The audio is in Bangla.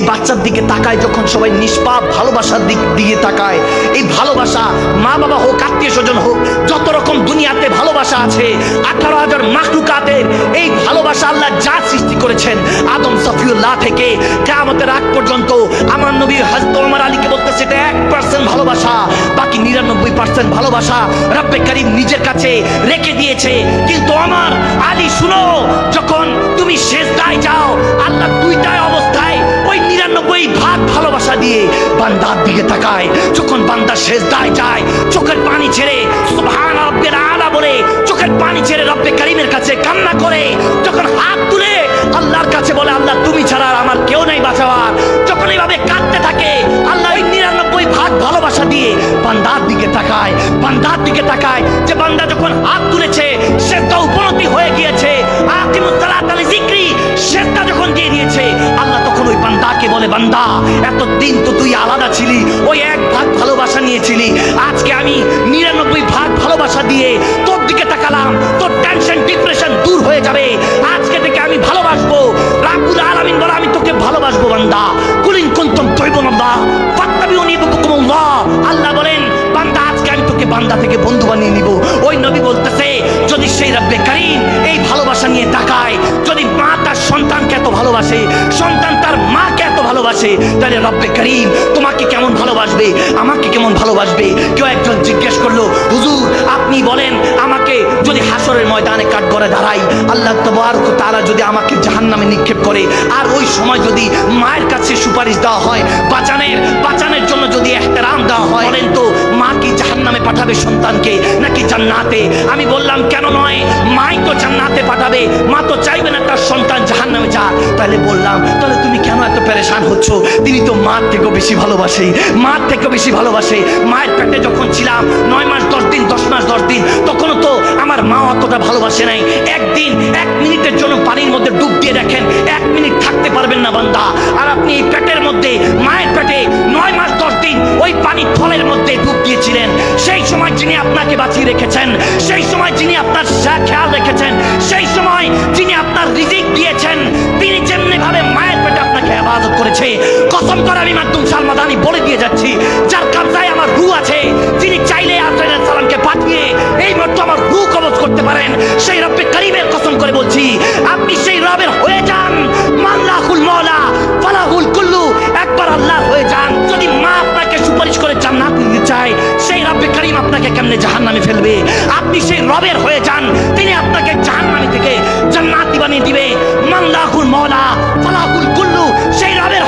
বাচ্চার দিকে তাকায় যখন সবাই নিষ্পাপ ভালোবাসার দিকে তাকায়, এই ভালোবাসা মা বাবা হোক, আত্মীয় স্বজন হোক, যত রকম দুনিয়াতে ভালোবাসা আছে 18,000 মাখলুকাতের এই ভালোবাসা আল্লাহ যা সৃষ্টি করেছেন আদম সফিউল্লাহ থেকে কিয়ামতের আগ পর্যন্ত, আমার নবী হযরত ওমর আলীকে বলতেছে এটা 1% ভালোবাসা, বাকি 99% ভালোবাসা রব্বে কারীম নিজের কাছে রেখে দিয়েছে। কিন্তু আমার আলী শুনো, যখন তুমি সেজদায় যাও আল্লাহ দুইটাই অবস্থায় ওই 99% ভালোবাসা দিয়ে বান্দার দিকে তাকায়। যখন বান্দা সেজদায় যায় চোখের পানি ছেড়ে সুবহান রাব্বিল আলা বলে চোখের পানি ছেড়ে রব্বে কারীমের কাছে কান্না করে, যখন হাত তুলে আল্লাহর কাছে বলে আল্লাহ তুমি ছাড়া আমার কেউ নাই বাঁচাবার, যখন এইভাবে কাঁদতে থাকে আল্লাহ ওই 99% ভালোবাসা দিয়ে বান্দার দিকে তাকায়। বান্দার দিকে তাকায় যে বান্দা যখন হাত তুলেছে সেজদা উপনতি হয়ে গিয়েছে, আকিমুস সালাতা লিযিকরি সেজদা যখন দিয়ে দিয়েছে আল্লাহ তখন ওই বান্দাকে বলে বান্দা এতদিন তো তুই আলাদা ছিলি, ওই 1% ভালোবাসা নিয়েছিলি, আজকে আমি 99% ভালোবাসা দিয়ে তোর দিকে তাকালাম, তোর টেনশন ডিপ্রেশন দূর হয়ে যাবে, আজকে থেকে আমি ভালোবাসবো। রাব্বুল আলামিন বলে আমি তোকে ভালোবাসবো বান্দা, কুল ইন কুনতুম তুহিব্বুনাল্লাহ ফাত্তাবিউনি ইউহিব্বুকুমুল্লাহ। আল্লাহ বলেন বান্দা আজকে আমি তোকে বান্দা থেকে বন্ধু বানিয়ে নিব। ওই নবী বলতেছে যদি সেই রব্বে কারীম এই ভালোবাসা নিয়ে তাকায়, যদি মা তার সন্তানকে এত ভালোবাসে, সন্তান তার মাকে এত ভালোবাসে, তাহলে রব্বে কারীম তোমাকে কেমন ভালোবাসবে, আমাকে কেমন ভালোবাসবে। কেউ একজন জিজ্ঞেস করলো হুজুর আপনি বলেন আমাকে যদি হাসরের ময়দানে কাঠগড়ায় দাঁড়াই আল্লাহ তাবারক ওয়া তাআলা যদি আমাকে জাহান্নামে নিক্ষেপ করে, আর ওই সময় যদি মায়ের কাছে সুপারিশ দেওয়া হয়, বাঁচানোর জন্য যদি ইহতিরাম দেওয়া হয়, বলেন তো মা কি জাহান্নামে পাঠাবে সন্তানকে নাকি জান্নাতে? আমি বললাম কেন নয়, মাই তো জান্নাতে পাঠাবে, মা তো চাইবে না তার সন্তান জাহান্নামে যাক। তাহলে বললাম তাহলে তুমি কেন এত পেরেশান হচ্ছ? তিনি তো মার থেকেও বেশি ভালোবাসে, মার থেকেও বেশি ভালোবাসে। মায়ের পেটে যখন ছিলাম 9 মাস 10 দিন, 10 মাস 10 দিন, তখনও তো আমার মা অতটা ভালোবাসে নাই। একদিন 1 মিনিটের জন্য পানির মধ্যে ডুব দিয়ে দেখেন 1 মিনিট থাকতে পারবেন না বান্দা। আর আপনি এই পেটের মধ্যে মায়ের পেটে 9 মাস 10 দিন ওই পানির থলের মধ্যে ডুব দিয়েছিলেন, সেই সময় যিনি আপনাকে বাঁচিয়ে রেখেছেন, সেই সময় যিনি আপনার খেয়াল রেখেছেন, সেই সময় যিনি আপনার রিজিক দিয়েছেন, তিনি যেমনি ভাবে মায়ের পেটে আপনাকে ইবাদত করেছে, কসম করে আমি মাকদুম সালমাদানি বলে দিয়ে যাচ্ছি, যার কবজায় আমার রূহ আছে, যিনি চাইলে আলাইহিস সালামকে পাঠিয়ে এই মুহূর্তে আমার রূহ কবজ করতে পারেন, সেই রব্বে কারীমের কসম করে বলছি আপনি সেই রবের হয়ে যান। মাল্লাহুল মাওলা ফালাহুল কুল্লু, একবার আল্লাহ হয়ে যান। যদি মা আপনাকে সুপারিশ করে জান্নাত দিতে চায়, সেই রব্বে কারীম আপনাকে কেমনে জাহান্নামে ফেলবে? আপনি সেই রবের হয়ে যান, তিনি আপনাকে জাহান্নাম থেকে জান্নাতি বানিয়ে দিবে। মাল্লাহুল মাওলা ফালাহুল কুল্লু, সেই রবের